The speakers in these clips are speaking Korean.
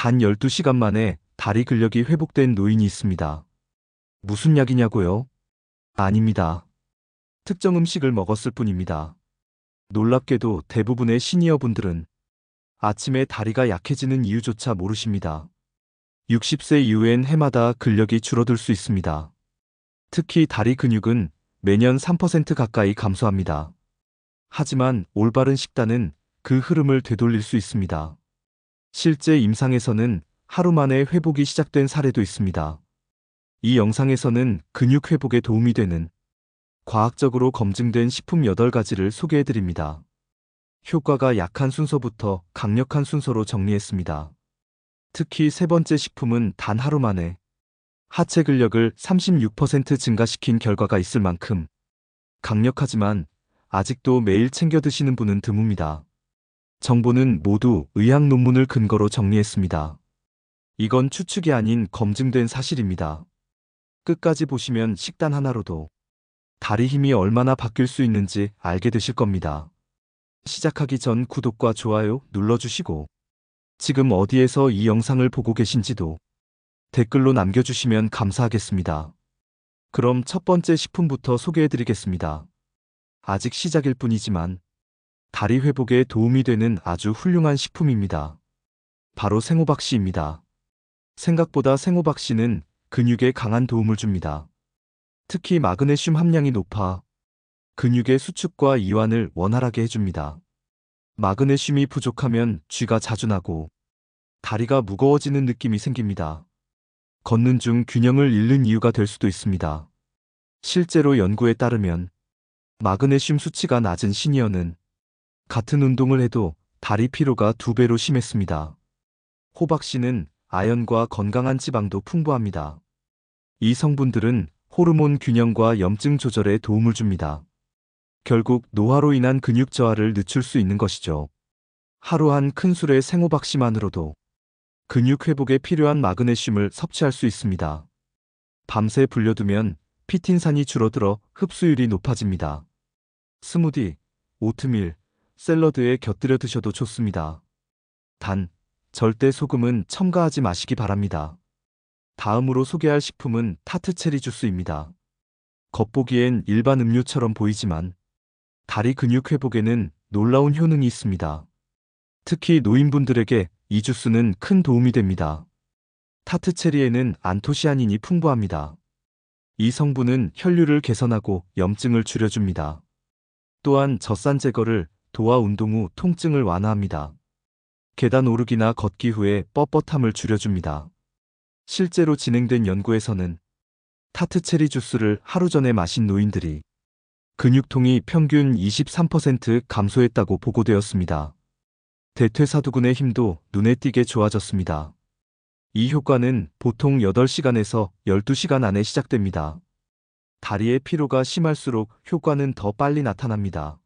단 12시간 만에 다리 근력이 회복된 노인이 있습니다. 무슨 약이냐고요? 아닙니다. 특정 음식을 먹었을 뿐입니다. 놀랍게도 대부분의 시니어 분들은 아침에 다리가 약해지는 이유조차 모르십니다. 60세 이후엔 해마다 근력이 줄어들 수 있습니다. 특히 다리 근육은 매년 3% 가까이 감소합니다. 하지만 올바른 식단은 그 흐름을 되돌릴 수 있습니다. 실제 임상에서는 하루 만에 회복이 시작된 사례도 있습니다. 이 영상에서는 근육 회복에 도움이 되는 과학적으로 검증된 식품 8가지를 소개해드립니다. 효과가 약한 순서부터 강력한 순서로 정리했습니다. 특히 세 번째 식품은 단 하루 만에 하체 근력을 36% 증가시킨 결과가 있을 만큼 강력하지만 아직도 매일 챙겨 드시는 분은 드뭅니다. 정보는 모두 의학 논문을 근거로 정리했습니다. 이건 추측이 아닌 검증된 사실입니다. 끝까지 보시면 식단 하나로도 다리 힘이 얼마나 바뀔 수 있는지 알게 되실 겁니다. 시작하기 전 구독과 좋아요 눌러주시고 지금 어디에서 이 영상을 보고 계신지도 댓글로 남겨주시면 감사하겠습니다. 그럼 첫 번째 식품부터 소개해드리겠습니다. 아직 시작일 뿐이지만 다리 회복에 도움이 되는 아주 훌륭한 식품입니다. 바로 생호박씨입니다. 생각보다 생호박씨는 근육에 강한 도움을 줍니다. 특히 마그네슘 함량이 높아 근육의 수축과 이완을 원활하게 해줍니다. 마그네슘이 부족하면 쥐가 자주 나고 다리가 무거워지는 느낌이 생깁니다. 걷는 중 균형을 잃는 이유가 될 수도 있습니다. 실제로 연구에 따르면 마그네슘 수치가 낮은 시니어는 같은 운동을 해도 다리 피로가 2배로 심했습니다. 호박씨는 아연과 건강한 지방도 풍부합니다. 이 성분들은 호르몬 균형과 염증 조절에 도움을 줍니다. 결국 노화로 인한 근육 저하를 늦출 수 있는 것이죠. 하루 한 큰술의 생호박씨만으로도 근육 회복에 필요한 마그네슘을 섭취할 수 있습니다. 밤새 불려두면 피틴산이 줄어들어 흡수율이 높아집니다. 스무디, 오트밀, 샐러드에 곁들여 드셔도 좋습니다. 단, 절대 소금은 첨가하지 마시기 바랍니다. 다음으로 소개할 식품은 타트체리 주스입니다. 겉보기엔 일반 음료처럼 보이지만 다리 근육 회복에는 놀라운 효능이 있습니다. 특히 노인분들에게 이 주스는 큰 도움이 됩니다. 타트체리에는 안토시아닌이 풍부합니다. 이 성분은 혈류를 개선하고 염증을 줄여줍니다. 또한 젖산 제거를 도와 운동 후 통증을 완화합니다. 계단 오르기나 걷기 후에 뻣뻣함을 줄여줍니다. 실제로 진행된 연구에서는 타트체리 주스를 하루 전에 마신 노인들이 근육통이 평균 23% 감소했다고 보고되었습니다. 대퇴사두근의 힘도 눈에 띄게 좋아졌습니다. 이 효과는 보통 8시간에서 12시간 안에 시작됩니다. 다리의 피로가 심할수록 효과는 더 빨리 나타납니다.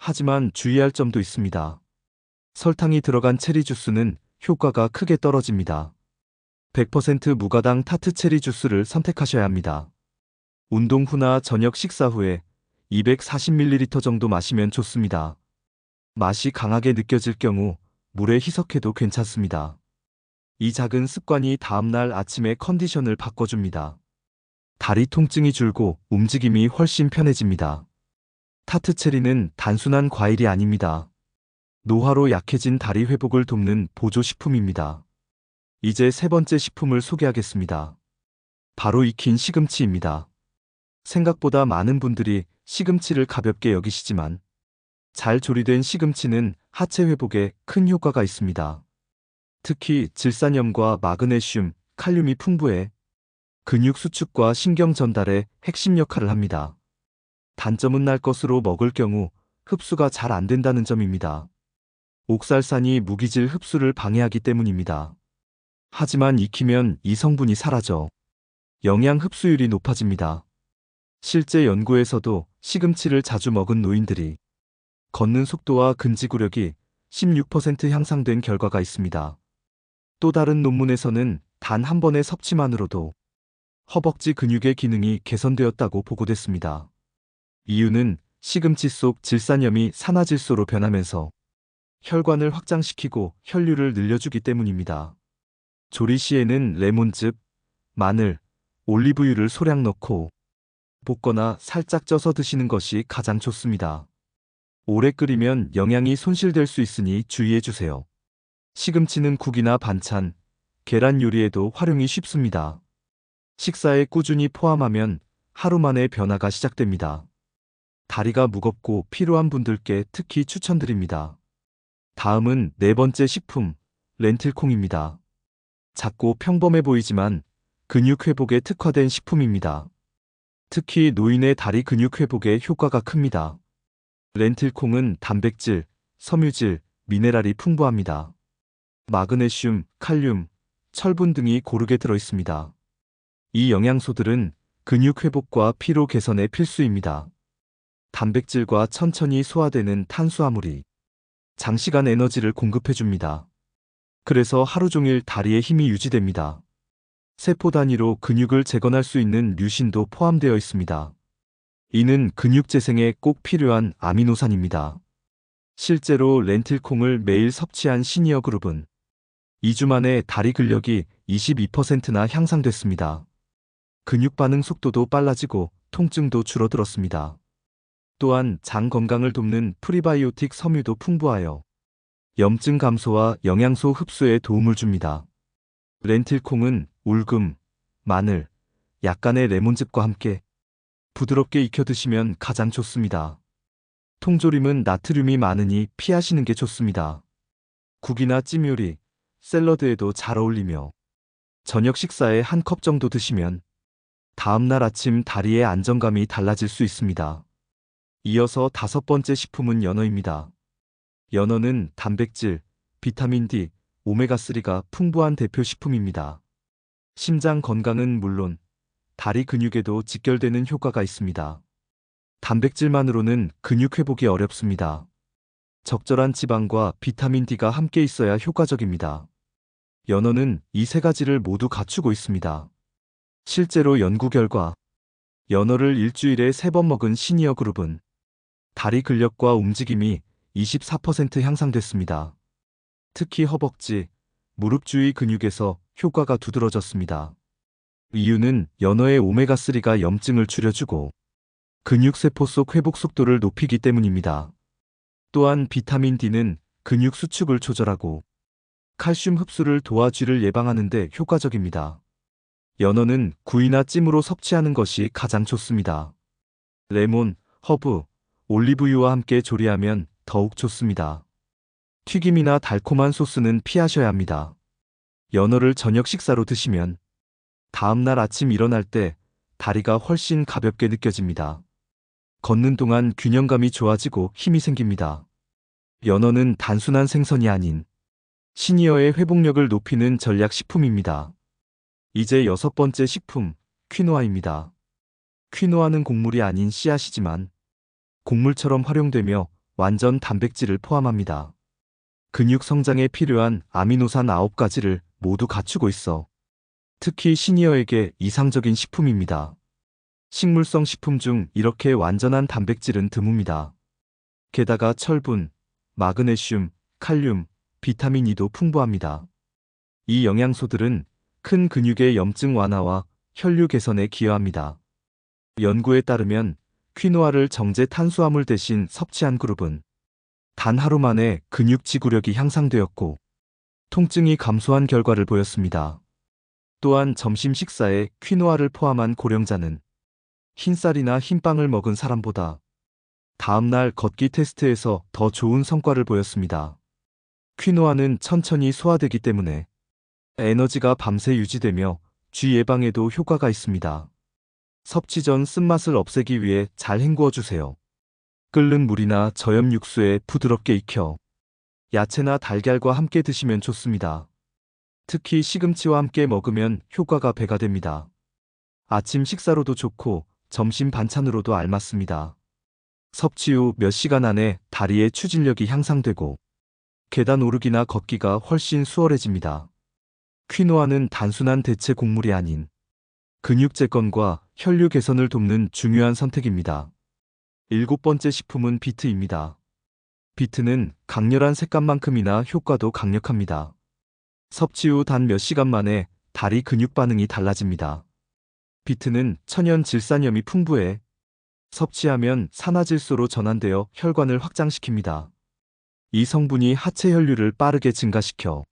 하지만 주의할 점도 있습니다. 설탕이 들어간 체리 주스는 효과가 크게 떨어집니다. 100% 무가당 타트체리 주스를 선택하셔야 합니다. 운동 후나 저녁 식사 후에 240ml 정도 마시면 좋습니다. 맛이 강하게 느껴질 경우 물에 희석해도 괜찮습니다. 이 작은 습관이 다음날 아침의 컨디션을 바꿔줍니다. 다리 통증이 줄고 움직임이 훨씬 편해집니다. 타트체리는 단순한 과일이 아닙니다. 노화로 약해진 다리 회복을 돕는 보조식품입니다. 이제 세 번째 식품을 소개하겠습니다. 바로 익힌 시금치입니다. 생각보다 많은 분들이 시금치를 가볍게 여기시지만 잘 조리된 시금치는 하체 회복에 큰 효과가 있습니다. 특히 질산염과 마그네슘, 칼륨이 풍부해 근육 수축과 신경 전달에 핵심 역할을 합니다. 단점은 날 것으로 먹을 경우 흡수가 잘 안 된다는 점입니다. 옥살산이 무기질 흡수를 방해하기 때문입니다. 하지만 익히면 이 성분이 사라져 영양 흡수율이 높아집니다. 실제 연구에서도 시금치를 자주 먹은 노인들이 걷는 속도와 근지구력이 16% 향상된 결과가 있습니다. 또 다른 논문에서는 단 한 번의 섭취만으로도 허벅지 근육의 기능이 개선되었다고 보고됐습니다. 이유는 시금치 속 질산염이 산화질소로 변하면서 혈관을 확장시키고 혈류를 늘려주기 때문입니다. 조리 시에는 레몬즙, 마늘, 올리브유를 소량 넣고 볶거나 살짝 쪄서 드시는 것이 가장 좋습니다. 오래 끓이면 영양이 손실될 수 있으니 주의해 주세요. 시금치는 국이나 반찬, 계란 요리에도 활용이 쉽습니다. 식사에 꾸준히 포함하면 하루 만에 변화가 시작됩니다. 다리가 무겁고 필요한 분들께 특히 추천드립니다. 다음은 네 번째 식품, 렌틸콩입니다. 작고 평범해 보이지만 근육 회복에 특화된 식품입니다. 특히 노인의 다리 근육 회복에 효과가 큽니다. 렌틸콩은 단백질, 섬유질, 미네랄이 풍부합니다. 마그네슘, 칼륨, 철분 등이 고르게 들어 있습니다. 이 영양소들은 근육 회복과 피로 개선에 필수입니다. 단백질과 천천히 소화되는 탄수화물이 장시간 에너지를 공급해줍니다. 그래서 하루 종일 다리에 힘이 유지됩니다. 세포 단위로 근육을 재건할 수 있는 류신도 포함되어 있습니다. 이는 근육 재생에 꼭 필요한 아미노산입니다. 실제로 렌틸콩을 매일 섭취한 시니어 그룹은 2주 만에 다리 근력이 22%나 향상됐습니다. 근육 반응 속도도 빨라지고 통증도 줄어들었습니다. 또한 장 건강을 돕는 프리바이오틱 섬유도 풍부하여 염증 감소와 영양소 흡수에 도움을 줍니다. 렌틸콩은 울금, 마늘, 약간의 레몬즙과 함께 부드럽게 익혀 드시면 가장 좋습니다. 통조림은 나트륨이 많으니 피하시는 게 좋습니다. 국이나 찜 요리, 샐러드에도 잘 어울리며 저녁 식사에 한 컵 정도 드시면 다음날 아침 다리의 안정감이 달라질 수 있습니다. 이어서 다섯 번째 식품은 연어입니다. 연어는 단백질, 비타민 D, 오메가3가 풍부한 대표 식품입니다. 심장 건강은 물론 다리 근육에도 직결되는 효과가 있습니다. 단백질만으로는 근육 회복이 어렵습니다. 적절한 지방과 비타민 D가 함께 있어야 효과적입니다. 연어는 이 세 가지를 모두 갖추고 있습니다. 실제로 연구 결과 연어를 일주일에 3번 먹은 시니어 그룹은 다리 근력과 움직임이 24% 향상됐습니다. 특히 허벅지, 무릎 주위 근육에서 효과가 두드러졌습니다. 이유는 연어의 오메가3가 염증을 줄여주고 근육세포 속 회복 속도를 높이기 때문입니다. 또한 비타민 D는 근육 수축을 조절하고 칼슘 흡수를 도와쥐를 예방하는 데 효과적입니다. 연어는 구이나 찜으로 섭취하는 것이 가장 좋습니다. 레몬, 허브, 올리브유와 함께 조리하면 더욱 좋습니다. 튀김이나 달콤한 소스는 피하셔야 합니다. 연어를 저녁 식사로 드시면 다음날 아침 일어날 때 다리가 훨씬 가볍게 느껴집니다. 걷는 동안 균형감이 좋아지고 힘이 생깁니다. 연어는 단순한 생선이 아닌 시니어의 회복력을 높이는 전략 식품입니다. 이제 여섯 번째 식품, 퀴노아입니다. 퀴노아는 곡물이 아닌 씨앗이지만 곡물처럼 활용되며 완전 단백질을 포함합니다. 근육 성장에 필요한 아미노산 9가지를 모두 갖추고 있어 특히 시니어에게 이상적인 식품입니다. 식물성 식품 중 이렇게 완전한 단백질은 드뭅니다. 게다가 철분, 마그네슘, 칼륨, 비타민 E도 풍부합니다. 이 영양소들은 큰 근육의 염증 완화와 혈류 개선에 기여합니다. 연구에 따르면 퀴노아를 정제 탄수화물 대신 섭취한 그룹은 단 하루 만에 근육 지구력이 향상되었고 통증이 감소한 결과를 보였습니다. 또한 점심 식사에 퀴노아를 포함한 고령자는 흰쌀이나 흰빵을 먹은 사람보다 다음날 걷기 테스트에서 더 좋은 성과를 보였습니다. 퀴노아는 천천히 소화되기 때문에 에너지가 밤새 유지되며 쥐 예방에도 효과가 있습니다. 섭취 전 쓴맛을 없애기 위해 잘 헹구어 주세요. 끓는 물이나 저염 육수에 부드럽게 익혀 야채나 달걀과 함께 드시면 좋습니다. 특히 시금치와 함께 먹으면 효과가 배가 됩니다. 아침 식사로도 좋고 점심 반찬으로도 알맞습니다. 섭취 후 몇 시간 안에 다리의 추진력이 향상되고 계단 오르기나 걷기가 훨씬 수월해집니다. 퀴노아는 단순한 대체 곡물이 아닌 근육 재건과 혈류 개선을 돕는 중요한 선택입니다. 일곱 번째 식품은 비트입니다. 비트는 강렬한 색감만큼이나 효과도 강력합니다. 섭취 후 단 몇 시간 만에 다리 근육 반응이 달라집니다. 비트는 천연 질산염이 풍부해 섭취하면 산화질소로 전환되어 혈관을 확장시킵니다. 이 성분이 하체 혈류를 빠르게 증가시켜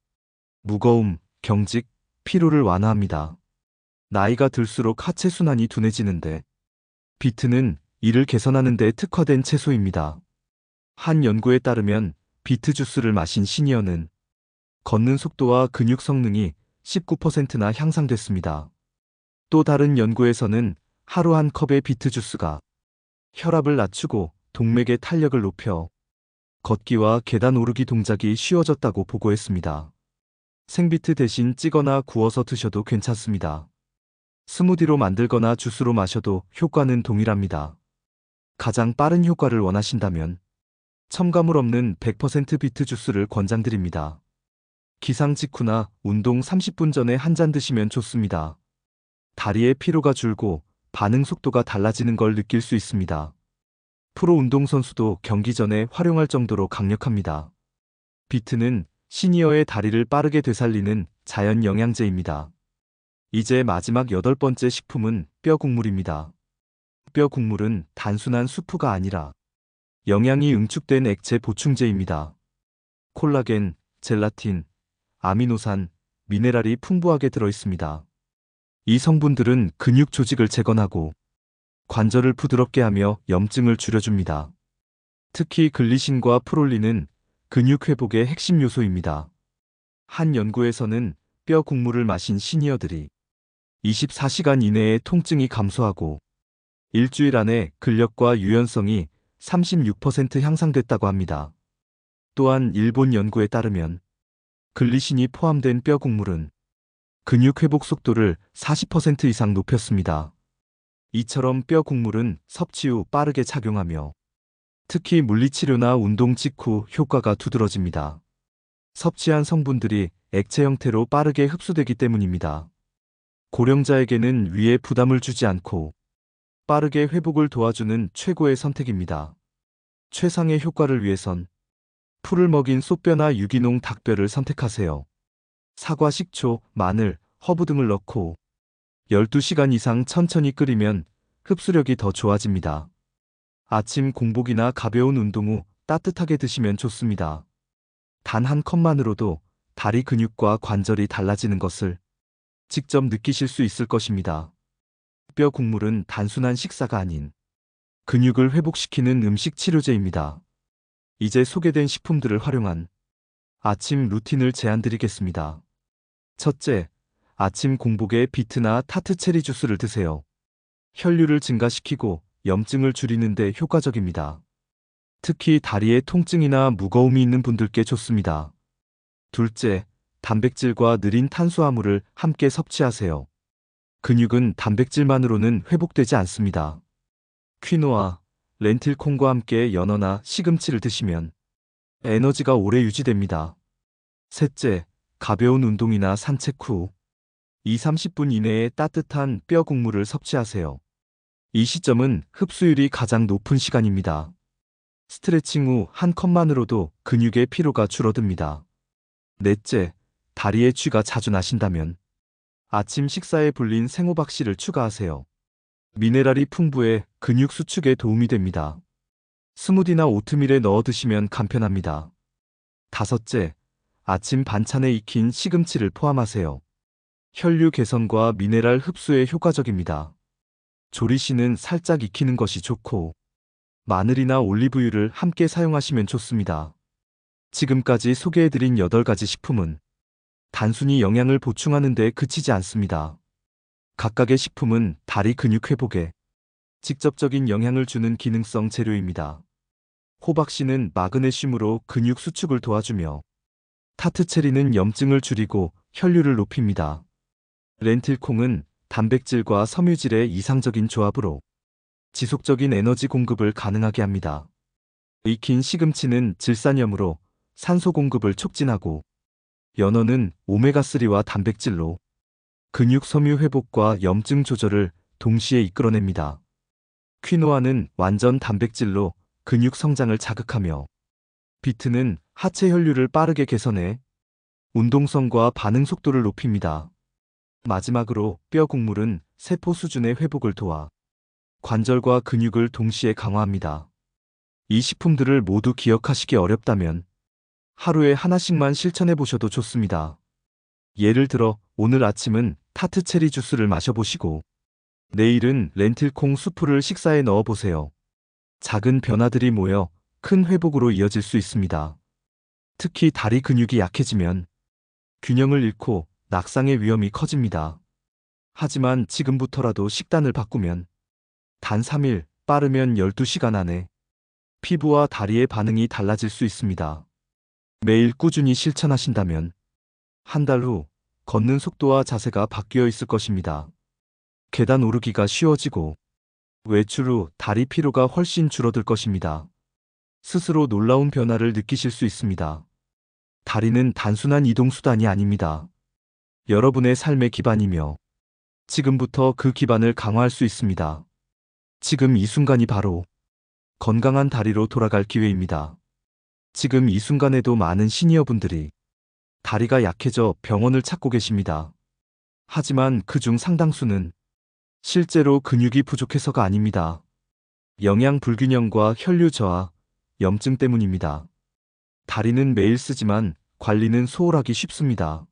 무거움, 경직, 피로를 완화합니다. 나이가 들수록 하체 순환이 둔해지는데 비트는 이를 개선하는 데 특화된 채소입니다. 한 연구에 따르면 비트 주스를 마신 시니어는 걷는 속도와 근육 성능이 19%나 향상됐습니다. 또 다른 연구에서는 하루 한 컵의 비트 주스가 혈압을 낮추고 동맥의 탄력을 높여 걷기와 계단 오르기 동작이 쉬워졌다고 보고했습니다. 생비트 대신 찌거나 구워서 드셔도 괜찮습니다. 스무디로 만들거나 주스로 마셔도 효과는 동일합니다. 가장 빠른 효과를 원하신다면 첨가물 없는 100% 비트 주스를 권장드립니다. 기상 직후나 운동 30분 전에 한 잔 드시면 좋습니다. 다리의 피로가 줄고 반응 속도가 달라지는 걸 느낄 수 있습니다. 프로 운동선수도 경기 전에 활용할 정도로 강력합니다. 비트는 시니어의 다리를 빠르게 되살리는 자연 영양제입니다. 이제 마지막 8번째 식품은 뼈 국물입니다. 뼈 국물은 단순한 수프가 아니라 영양이 응축된 액체 보충제입니다. 콜라겐, 젤라틴, 아미노산, 미네랄이 풍부하게 들어있습니다. 이 성분들은 근육 조직을 재건하고 관절을 부드럽게 하며 염증을 줄여줍니다. 특히 글리신과 프롤린은 근육 회복의 핵심 요소입니다. 한 연구에서는 뼈 국물을 마신 시니어들이 24시간 이내에 통증이 감소하고 일주일 안에 근력과 유연성이 36% 향상됐다고 합니다. 또한 일본 연구에 따르면 글리신이 포함된 뼈 국물은 근육 회복 속도를 40% 이상 높였습니다. 이처럼 뼈 국물은 섭취 후 빠르게 착용하며 특히 물리치료나 운동 직후 효과가 두드러집니다. 섭취한 성분들이 액체 형태로 빠르게 흡수되기 때문입니다. 고령자에게는 위에 부담을 주지 않고 빠르게 회복을 도와주는 최고의 선택입니다. 최상의 효과를 위해선 풀을 먹인 소뼈나 유기농 닭뼈를 선택하세요. 사과, 식초, 마늘, 허브 등을 넣고 12시간 이상 천천히 끓이면 흡수력이 더 좋아집니다. 아침 공복이나 가벼운 운동 후 따뜻하게 드시면 좋습니다. 단 한 컵만으로도 다리 근육과 관절이 달라지는 것을 직접 느끼실 수 있을 것입니다. 뼈 국물은 단순한 식사가 아닌 근육을 회복시키는 음식 치료제입니다. 이제 소개된 식품들을 활용한 아침 루틴을 제안드리겠습니다. 첫째, 아침 공복에 비트나 타트 체리 주스를 드세요. 혈류를 증가시키고 염증을 줄이는 데 효과적입니다. 특히 다리에 통증이나 무거움이 있는 분들께 좋습니다. 둘째, 단백질과 느린 탄수화물을 함께 섭취하세요. 근육은 단백질만으로는 회복되지 않습니다. 퀴노아, 렌틸콩과 함께 연어나 시금치를 드시면 에너지가 오래 유지됩니다. 셋째, 가벼운 운동이나 산책 후 2~30분 이내에 따뜻한 뼈 국물을 섭취하세요. 이 시점은 흡수율이 가장 높은 시간입니다. 스트레칭 후 한 컵만으로도 근육의 피로가 줄어듭니다. 넷째, 다리에 쥐가 자주 나신다면 아침 식사에 불린 생호박씨를 추가하세요. 미네랄이 풍부해 근육 수축에 도움이 됩니다. 스무디나 오트밀에 넣어 드시면 간편합니다. 다섯째, 아침 반찬에 익힌 시금치를 포함하세요. 혈류 개선과 미네랄 흡수에 효과적입니다. 조리 시는 살짝 익히는 것이 좋고 마늘이나 올리브유를 함께 사용하시면 좋습니다. 지금까지 소개해드린 8가지 식품은 단순히 영양을 보충하는 데 그치지 않습니다. 각각의 식품은 다리 근육 회복에 직접적인 영향을 주는 기능성 재료입니다. 호박씨는 마그네슘으로 근육 수축을 도와주며 타트체리는 염증을 줄이고 혈류를 높입니다. 렌틸콩은 단백질과 섬유질의 이상적인 조합으로 지속적인 에너지 공급을 가능하게 합니다. 익힌 시금치는 질산염으로 산소 공급을 촉진하고 연어는 오메가3와 단백질로 근육 섬유 회복과 염증 조절을 동시에 이끌어냅니다. 퀴노아는 완전 단백질로 근육 성장을 자극하며 비트는 하체 혈류를 빠르게 개선해 운동성과 반응 속도를 높입니다. 마지막으로 뼈 국물은 세포 수준의 회복을 도와 관절과 근육을 동시에 강화합니다. 이 식품들을 모두 기억하시기 어렵다면 하루에 하나씩만 실천해 보셔도 좋습니다. 예를 들어 오늘 아침은 타트 체리 주스를 마셔보시고 내일은 렌틸콩 수프를 식사에 넣어보세요. 작은 변화들이 모여 큰 회복으로 이어질 수 있습니다. 특히 다리 근육이 약해지면 균형을 잃고 낙상의 위험이 커집니다. 하지만 지금부터라도 식단을 바꾸면 단 3일, 빠르면 12시간 안에 피부와 다리의 반응이 달라질 수 있습니다. 매일 꾸준히 실천하신다면 한 달 후 걷는 속도와 자세가 바뀌어 있을 것입니다. 계단 오르기가 쉬워지고 외출 후 다리 피로가 훨씬 줄어들 것입니다. 스스로 놀라운 변화를 느끼실 수 있습니다. 다리는 단순한 이동 수단이 아닙니다. 여러분의 삶의 기반이며 지금부터 그 기반을 강화할 수 있습니다. 지금 이 순간이 바로 건강한 다리로 돌아갈 기회입니다. 지금 이 순간에도 많은 시니어분들이 다리가 약해져 병원을 찾고 계십니다. 하지만 그중 상당수는 실제로 근육이 부족해서가 아닙니다. 영양 불균형과 혈류 저하, 염증 때문입니다. 다리는 매일 쓰지만 관리는 소홀하기 쉽습니다.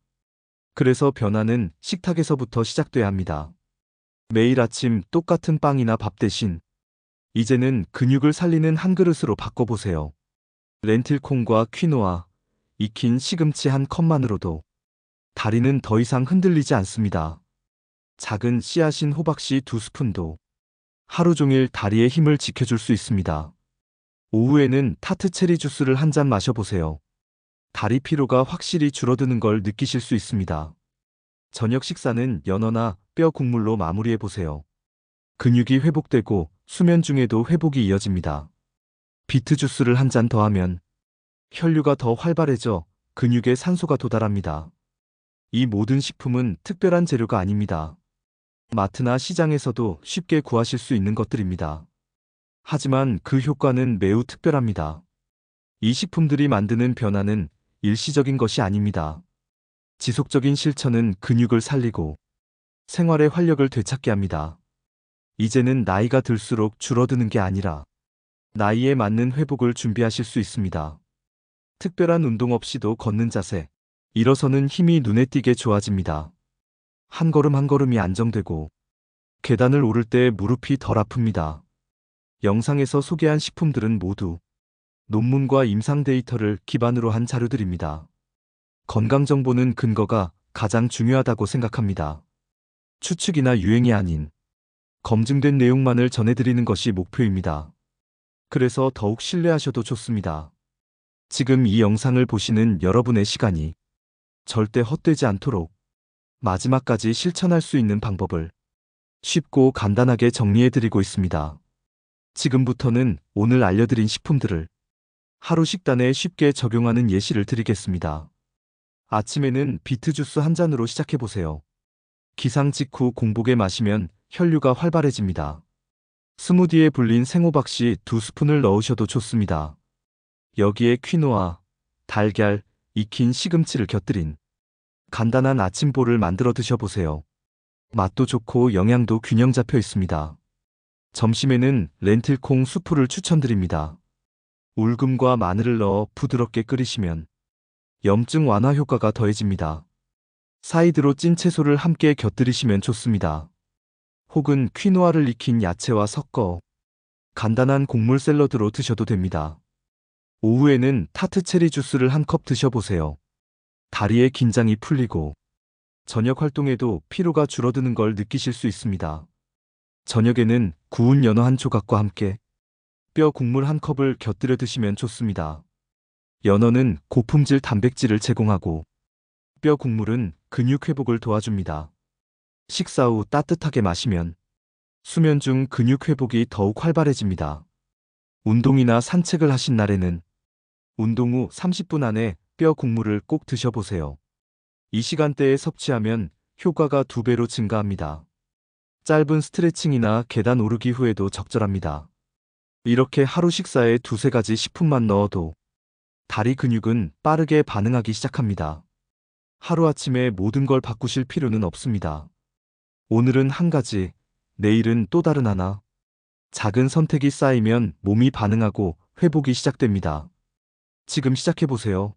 그래서 변화는 식탁에서부터 시작돼야 합니다. 매일 아침 똑같은 빵이나 밥 대신 이제는 근육을 살리는 한 그릇으로 바꿔보세요. 렌틸콩과 퀴노아, 익힌 시금치 한 컵만으로도 다리는 더 이상 흔들리지 않습니다. 작은 씨앗인 호박씨 2스푼도 하루 종일 다리의 힘을 지켜줄 수 있습니다. 오후에는 타트 체리 주스를 한 잔 마셔보세요. 다리 피로가 확실히 줄어드는 걸 느끼실 수 있습니다. 저녁 식사는 연어나 뼈 국물로 마무리해보세요. 근육이 회복되고 수면 중에도 회복이 이어집니다. 비트 주스를 한 잔 더하면 혈류가 더 활발해져 근육에 산소가 도달합니다. 이 모든 식품은 특별한 재료가 아닙니다. 마트나 시장에서도 쉽게 구하실 수 있는 것들입니다. 하지만 그 효과는 매우 특별합니다. 이 식품들이 만드는 변화는 일시적인 것이 아닙니다. 지속적인 실천은 근육을 살리고 생활의 활력을 되찾게 합니다. 이제는 나이가 들수록 줄어드는 게 아니라 나이에 맞는 회복을 준비하실 수 있습니다. 특별한 운동 없이도 걷는 자세, 일어서는 힘이 눈에 띄게 좋아집니다. 한 걸음 한 걸음이 안정되고 계단을 오를 때 무릎이 덜 아픕니다. 영상에서 소개한 식품들은 모두 논문과 임상 데이터를 기반으로 한 자료들입니다. 건강 정보는 근거가 가장 중요하다고 생각합니다. 추측이나 유행이 아닌 검증된 내용만을 전해드리는 것이 목표입니다. 그래서 더욱 신뢰하셔도 좋습니다. 지금 이 영상을 보시는 여러분의 시간이 절대 헛되지 않도록 마지막까지 실천할 수 있는 방법을 쉽고 간단하게 정리해드리고 있습니다. 지금부터는 오늘 알려드린 식품들을 하루 식단에 쉽게 적용하는 예시를 드리겠습니다. 아침에는 비트 주스 한 잔으로 시작해보세요. 기상 직후 공복에 마시면 혈류가 활발해집니다. 스무디에 불린 생호박씨 2스푼을 넣으셔도 좋습니다. 여기에 퀴노아, 달걀, 익힌 시금치를 곁들인 간단한 아침볼을 만들어 드셔보세요. 맛도 좋고 영양도 균형 잡혀 있습니다. 점심에는 렌틸콩 수프를 추천드립니다. 울금과 마늘을 넣어 부드럽게 끓이시면 염증 완화 효과가 더해집니다. 사이드로 찐 채소를 함께 곁들이시면 좋습니다. 혹은 퀴노아를 익힌 야채와 섞어 간단한 곡물 샐러드로 드셔도 됩니다. 오후에는 타트 체리 주스를 한 컵 드셔보세요. 다리의 긴장이 풀리고 저녁 활동에도 피로가 줄어드는 걸 느끼실 수 있습니다. 저녁에는 구운 연어 한 조각과 함께 뼈 국물 한 컵을 곁들여 드시면 좋습니다. 연어는 고품질 단백질을 제공하고 뼈 국물은 근육 회복을 도와줍니다. 식사 후 따뜻하게 마시면 수면 중 근육 회복이 더욱 활발해집니다. 운동이나 산책을 하신 날에는 운동 후 30분 안에 뼈 국물을 꼭 드셔보세요. 이 시간대에 섭취하면 효과가 2배로 증가합니다. 짧은 스트레칭이나 계단 오르기 후에도 적절합니다. 이렇게 하루 식사에 2~3가지 식품만 넣어도 다리 근육은 빠르게 반응하기 시작합니다. 하루아침에 모든 걸 바꾸실 필요는 없습니다. 오늘은 한 가지, 내일은 또 다른 하나. 작은 선택이 쌓이면 몸이 반응하고 회복이 시작됩니다. 지금 시작해보세요.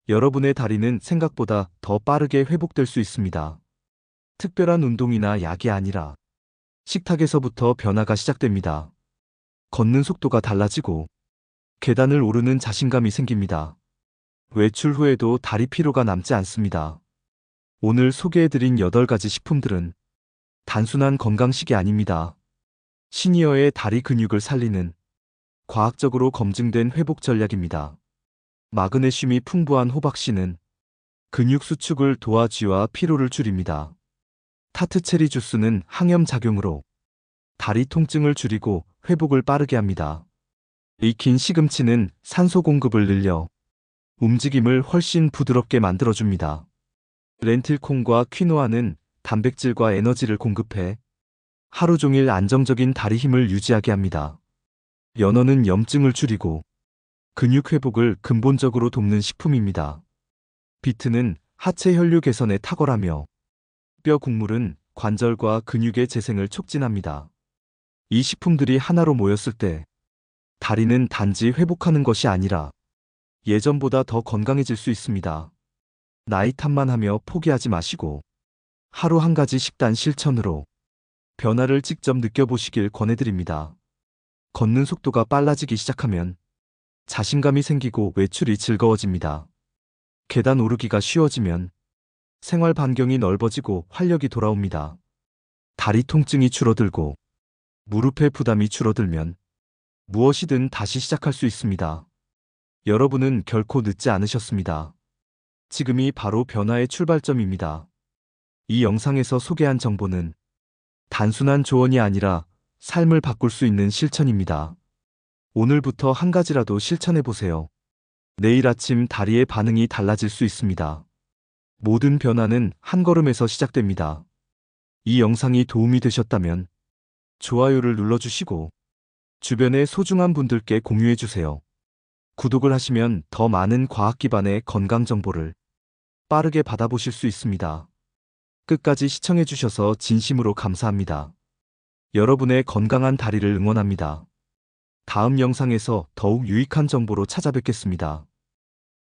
여러분의 다리는 생각보다 더 빠르게 회복될 수 있습니다. 특별한 운동이나 약이 아니라 식탁에서부터 변화가 시작됩니다. 걷는 속도가 달라지고 계단을 오르는 자신감이 생깁니다. 외출 후에도 다리 피로가 남지 않습니다. 오늘 소개해드린 8가지 식품들은 단순한 건강식이 아닙니다. 시니어의 다리 근육을 살리는 과학적으로 검증된 회복 전략입니다. 마그네슘이 풍부한 호박씨는 근육 수축을 도와주와 피로를 줄입니다. 타트체리 주스는 항염 작용으로 다리 통증을 줄이고 회복을 빠르게 합니다. 익힌 시금치는 산소 공급을 늘려 움직임을 훨씬 부드럽게 만들어줍니다. 렌틸콩과 퀴노아는 단백질과 에너지를 공급해 하루 종일 안정적인 다리 힘을 유지하게 합니다. 연어는 염증을 줄이고 근육 회복을 근본적으로 돕는 식품입니다. 비트는 하체 혈류 개선에 탁월하며 뼈 국물은 관절과 근육의 재생을 촉진합니다. 이 식품들이 하나로 모였을 때 다리는 단지 회복하는 것이 아니라 예전보다 더 건강해질 수 있습니다. 나이 탓만 하며 포기하지 마시고 하루 한 가지 식단 실천으로 변화를 직접 느껴보시길 권해드립니다. 걷는 속도가 빨라지기 시작하면 자신감이 생기고 외출이 즐거워집니다. 계단 오르기가 쉬워지면 생활 반경이 넓어지고 활력이 돌아옵니다. 다리 통증이 줄어들고 무릎의 부담이 줄어들면 무엇이든 다시 시작할 수 있습니다. 여러분은 결코 늦지 않으셨습니다. 지금이 바로 변화의 출발점입니다. 이 영상에서 소개한 정보는 단순한 조언이 아니라 삶을 바꿀 수 있는 실천입니다. 오늘부터 한 가지라도 실천해보세요. 내일 아침 다리의 반응이 달라질 수 있습니다. 모든 변화는 한 걸음에서 시작됩니다. 이 영상이 도움이 되셨다면 좋아요를 눌러주시고 주변의 소중한 분들께 공유해주세요. 구독을 하시면 더 많은 과학 기반의 건강 정보를 빠르게 받아보실 수 있습니다. 끝까지 시청해주셔서 진심으로 감사합니다. 여러분의 건강한 다리를 응원합니다. 다음 영상에서 더욱 유익한 정보로 찾아뵙겠습니다.